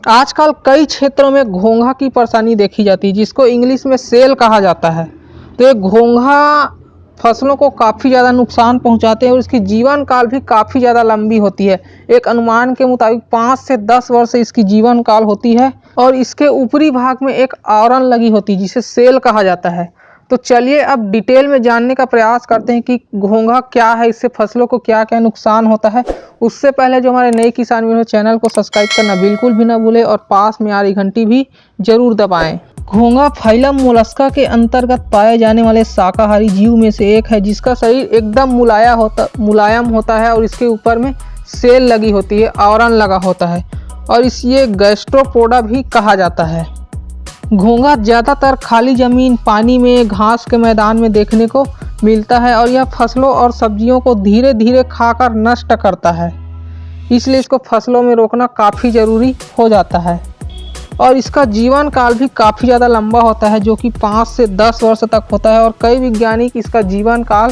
आजकल कई क्षेत्रों में घोंघा की परेशानी देखी जाती है, जिसको इंग्लिश में सेल कहा जाता है। तो ये घोंघा फसलों को काफ़ी ज़्यादा नुकसान पहुंचाते हैं और इसकी जीवन काल भी काफ़ी ज़्यादा लंबी होती है। एक अनुमान के मुताबिक 5 से 10 वर्ष इसकी जीवन काल होती है और इसके ऊपरी भाग में एक आवरण लगी होती है जिसे सेल कहा जाता है। तो चलिए अब डिटेल में जानने का प्रयास करते हैं कि घोंघा क्या है, इससे फसलों को क्या क्या नुकसान होता है। उससे पहले जो हमारे नए किसान वीर चैनल को सब्सक्राइब करना बिल्कुल भी ना भूलें और पास में आ रही घंटी भी जरूर दबाएं। घोंघा फाइलम मोलस्का के अंतर्गत पाए जाने वाले शाकाहारी जीव में से एक है, जिसका शरीर एकदम मुलायम होता है और इसके ऊपर में सेल लगी होती है, आवरण लगा होता है और ये गैस्ट्रोपोडा भी कहा जाता है। घोंघा ज़्यादातर खाली ज़मीन, पानी में, घास के मैदान में देखने को मिलता है और यह फसलों और सब्जियों को धीरे धीरे खाकर नष्ट करता है, इसलिए इसको फसलों में रोकना काफ़ी ज़रूरी हो जाता है। और इसका जीवन काल भी काफ़ी ज़्यादा लंबा होता है, जो कि 5 से 10 वर्ष तक होता है और कई वैज्ञानिक इसका जीवन काल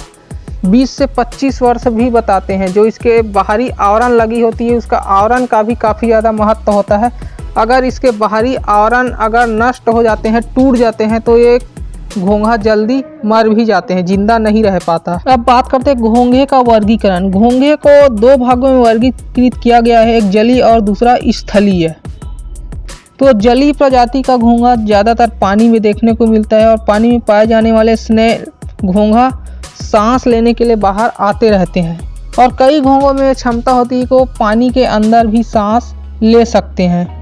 20 से 25 वर्ष भी बताते हैं। जो इसके बाहरी आवरण लगी होती है, उसका आवरण का भी काफ़ी ज़्यादा महत्व होता है। अगर इसके बाहरी आवरण अगर नष्ट हो जाते हैं, टूट जाते हैं, तो ये घोंघा जल्दी मर भी जाते हैं, जिंदा नहीं रह पाता। अब बात करते हैं घोंघे का वर्गीकरण। घोंघे को 2 भागों में वर्गीकृत किया गया है, एक जलीय और दूसरा स्थलीय। तो जलीय प्रजाति का घोंघा ज़्यादातर पानी में देखने को मिलता है और पानी में पाए जाने वाले स्नेल घोंघा सांस लेने के लिए बाहर आते रहते हैं और कई घोंघों में क्षमता होती है कि वो पानी के अंदर भी सांस ले सकते हैं।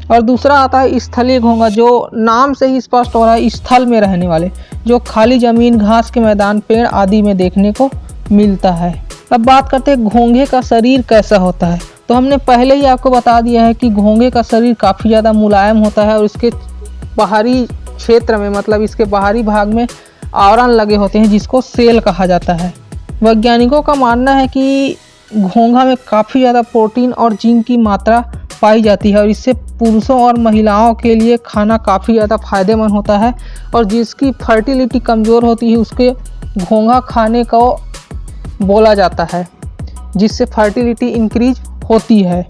और दूसरा आता है स्थलीय घोंघा, जो नाम से ही स्पष्ट हो रहा है, स्थल में रहने वाले, जो खाली ज़मीन, घास के मैदान, पेड़ आदि में देखने को मिलता है। अब बात करते हैं घोंघे का शरीर कैसा होता है। तो हमने पहले ही आपको बता दिया है कि घोंघे का शरीर काफ़ी ज़्यादा मुलायम होता है और इसके बाहरी क्षेत्र में, मतलब इसके बाहरी भाग में आवरण लगे होते हैं, जिसको सेल कहा जाता है। वैज्ञानिकों का मानना है कि घोंघा में काफ़ी ज़्यादा प्रोटीन और जिंक की मात्रा पाई जाती है और इससे पुरुषों और महिलाओं के लिए खाना काफ़ी ज़्यादा फायदेमंद होता है। और जिसकी फर्टिलिटी कमज़ोर होती है, उसके घोंघा खाने को बोला जाता है, जिससे फर्टिलिटी इंक्रीज होती है।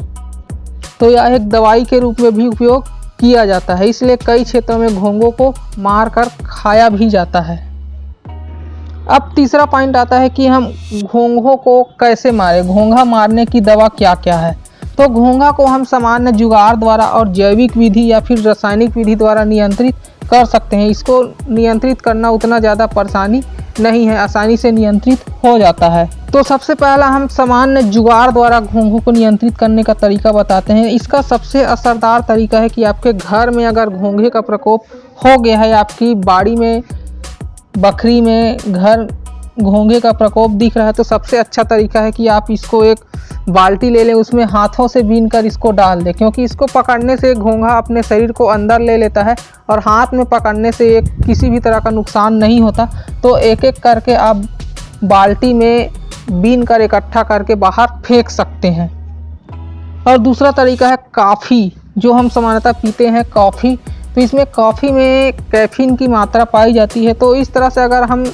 तो यह एक दवाई के रूप में भी उपयोग किया जाता है, इसलिए कई क्षेत्रों में घोंघों को मारकर खाया भी जाता है। अब तीसरा पॉइंट आता है कि हम घोंघों को कैसे मारें, घोंघा मारने की दवा क्या क्या है। तो घोंघा को हम सामान्य जुगाड़ द्वारा और जैविक विधि या फिर रासायनिक विधि द्वारा नियंत्रित कर सकते हैं। इसको नियंत्रित करना उतना ज़्यादा परेशानी नहीं है, आसानी से नियंत्रित हो जाता है। तो सबसे पहला हम सामान्य जुगाड़ द्वारा घोंघों को नियंत्रित करने का तरीका बताते हैं। इसका सबसे असरदार तरीका है कि आपके घर में अगर घोंघे का प्रकोप हो गया है, आपकी बाड़ी में, बकरी में घर घोंघे का प्रकोप दिख रहा है, तो सबसे अच्छा तरीका है कि आप इसको एक बाल्टी ले लें, उसमें हाथों से बीन कर इसको डाल दें, क्योंकि इसको पकड़ने से घोंघा अपने शरीर को अंदर ले लेता है और हाथ में पकड़ने से एक किसी भी तरह का नुकसान नहीं होता। तो एक एक करके आप बाल्टी में बीन कर इकट्ठा करके बाहर फेंक सकते हैं। और दूसरा तरीका है कॉफ़ी, जो हम सामान्यतः पीते हैं कॉफ़ी, तो इसमें कॉफ़ी में कैफीन की मात्रा पाई जाती है। तो इस तरह से अगर हम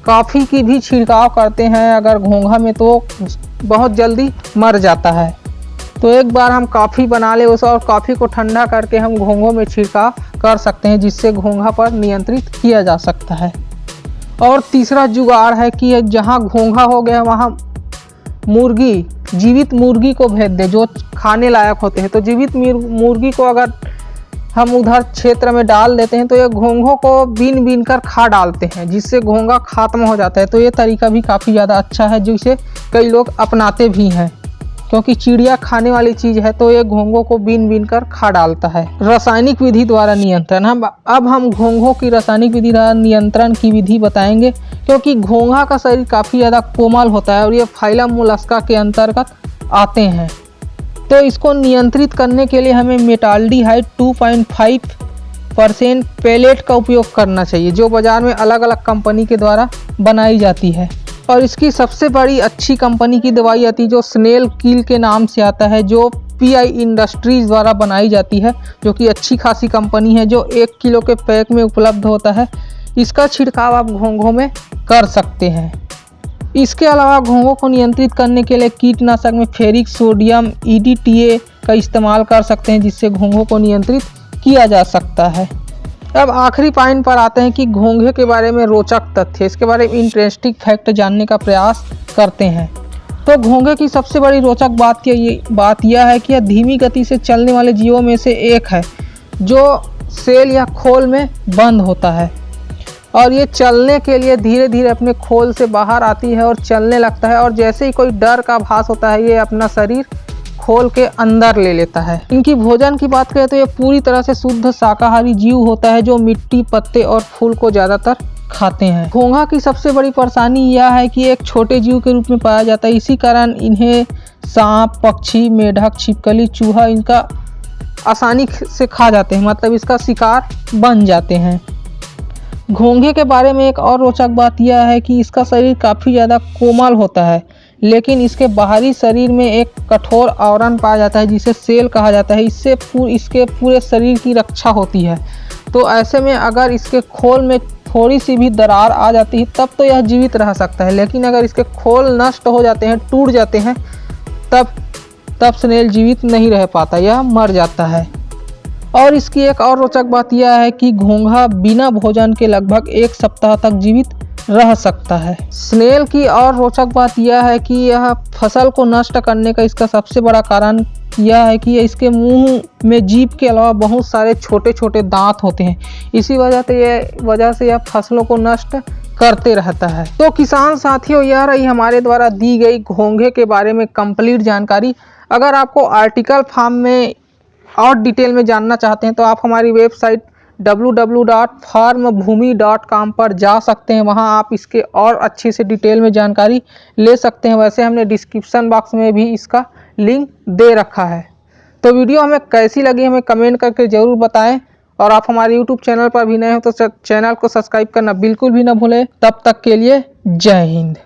कॉफ़ी की भी छिड़काव करते हैं अगर घोंघा में, तो बहुत जल्दी मर जाता है। तो एक बार हम कॉफ़ी बना लें उसे और कॉफ़ी को ठंडा करके हम घोंघों में छिड़काव कर सकते हैं, जिससे घोंघा पर नियंत्रित किया जा सकता है। और तीसरा जुगाड़ है कि जहाँ घोंघा हो गया वहाँ मुर्गी, जीवित मुर्गी को भेज दे जो खाने लायक होते हैं। तो जीवित मुर्गी को अगर हम उधर क्षेत्र में डाल देते हैं, तो ये घोंघों को बीन बीन कर खा डालते हैं, जिससे घोंघा ख़त्म हो जाता है। तो ये तरीका भी काफ़ी ज़्यादा अच्छा है, जिसे कई लोग अपनाते भी हैं, क्योंकि चिड़िया खाने वाली चीज़ है, तो ये घोंघों को बीन बीन कर खा डालता है। रासायनिक विधि द्वारा नियंत्रण, अब हम घोंघों की रासायनिक विधि द्वारा नियंत्रण की विधि बताएंगे, क्योंकि घोंघा का शरीर काफ़ी ज़्यादा कोमल होता है और ये फाइलम मोलस्का के अंतर्गत आते हैं। तो इसको नियंत्रित करने के लिए हमें मेटाल्डिहाइड 2.5% पेलेट का उपयोग करना चाहिए, जो बाज़ार में अलग अलग कंपनी के द्वारा बनाई जाती है। और इसकी सबसे बड़ी अच्छी कंपनी की दवाई आती है, जो स्नेल किल के नाम से आता है, जो PI इंडस्ट्रीज़ द्वारा बनाई जाती है, जो कि अच्छी खासी कंपनी है, जो 1 किलो के पैक में उपलब्ध होता है। इसका छिड़काव आप घोंघों में कर सकते हैं। इसके अलावा घोंघों को नियंत्रित करने के लिए कीटनाशक में फेरिक सोडियम EDTA का इस्तेमाल कर सकते हैं, जिससे घोंघों को नियंत्रित किया जा सकता है। अब आखिरी पॉइंट पर आते हैं कि घोंघे के बारे में रोचक तथ्य, इसके बारे में इंटरेस्टिंग फैक्ट जानने का प्रयास करते हैं। तो घोंघे की सबसे बड़ी रोचक बात यह है कि यह धीमी गति से चलने वाले जीवों में से एक है जो सेल या खोल में बंद होता है, और ये चलने के लिए धीरे धीरे अपने खोल से बाहर आती है और चलने लगता है, और जैसे ही कोई डर का आभास होता है ये अपना शरीर खोल के अंदर ले लेता है। इनकी भोजन की बात करें तो ये पूरी तरह से शुद्ध शाकाहारी जीव होता है जो मिट्टी, पत्ते और फूल को ज़्यादातर खाते हैं। घोंघा की सबसे बड़ी परेशानी यह है कि एक छोटे जीव के रूप में पाया जाता है, इसी कारण इन्हें सांप, पक्षी, मेढक, छिपकली, चूहा इनका आसानी से खा जाते हैं, मतलब इसका शिकार बन जाते हैं। घोंघे के बारे में एक और रोचक बात यह है कि इसका शरीर काफ़ी ज़्यादा कोमल होता है, लेकिन इसके बाहरी शरीर में एक कठोर आवरण पाया जाता है जिसे सेल कहा जाता है। इससे इसके पूरे शरीर की रक्षा होती है। तो ऐसे में अगर इसके खोल में थोड़ी सी भी दरार आ जाती है तब तो यह जीवित रह सकता है, लेकिन अगर इसके खोल नष्ट हो जाते हैं, टूट जाते हैं, तब स्नेल जीवित नहीं रह पाता, यह मर जाता है। और इसकी एक और रोचक बात यह है कि घोंघा बिना भोजन के लगभग 1 सप्ताह तक जीवित रह सकता है। स्नेल की और रोचक बात यह है कि यह फसल को नष्ट करने का इसका सबसे बड़ा कारण यह है कि इसके मुंह में जीभ के अलावा बहुत सारे छोटे छोटे दांत होते हैं। इसी वजह से यह फसलों को नष्ट करते रहता है। तो किसान साथियों, यह रही हमारे द्वारा दी गई घोंघे के बारे में कंप्लीट जानकारी। अगर आपको आर्टिकल फार्म में और डिटेल में जानना चाहते हैं तो आप हमारी वेबसाइट www.farmbhumi.com पर जा सकते हैं। वहां आप इसके और अच्छे से डिटेल में जानकारी ले सकते हैं। वैसे हमने डिस्क्रिप्शन बॉक्स में भी इसका लिंक दे रखा है। तो वीडियो हमें कैसी लगी हमें कमेंट करके ज़रूर बताएं, और आप हमारे यूट्यूब चैनल पर भी नए हो तो चैनल को सब्सक्राइब करना बिल्कुल भी ना भूलें। तब तक के लिए जय हिंद।